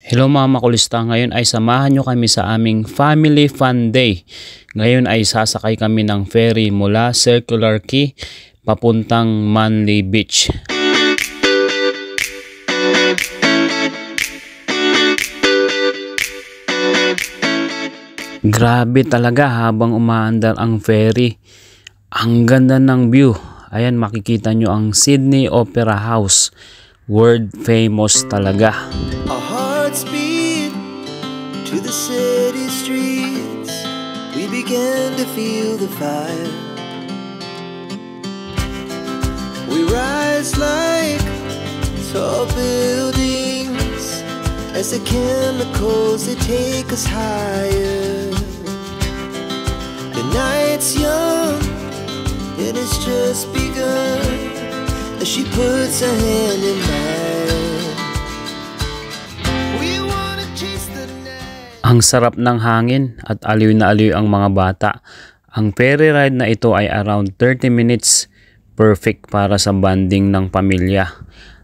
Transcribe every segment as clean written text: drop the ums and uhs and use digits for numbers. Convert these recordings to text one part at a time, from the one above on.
Hello mga makulista, ngayon ay samahan nyo kami sa aming Family Fun Day. Ngayon ay sasakay kami ng ferry mula Circular Quay papuntang Manly Beach. Grabe talaga habang umaandar ang ferry. Ang ganda ng view. Ayan, makikita nyo ang Sydney Opera House. World famous talaga. Speed to the city streets, we began to feel the fire. We rise like tall buildings as the chemicals they take us higher. The night's young, it has just begun as she puts her hand in mine. Ang sarap ng hangin at aliw na aliw ang mga bata. Ang ferry ride na ito ay around 30 minutes. Perfect para sa bonding ng pamilya.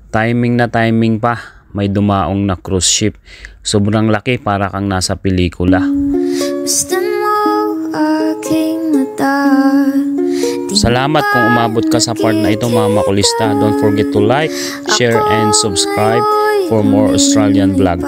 Timing na timing pa. May dumaong na cruise ship. Sobrang laki para kang nasa pelikula. Salamat kung umabot ka sa part na ito mga makulista. Don't forget to like, share and subscribe for more Australian vlog.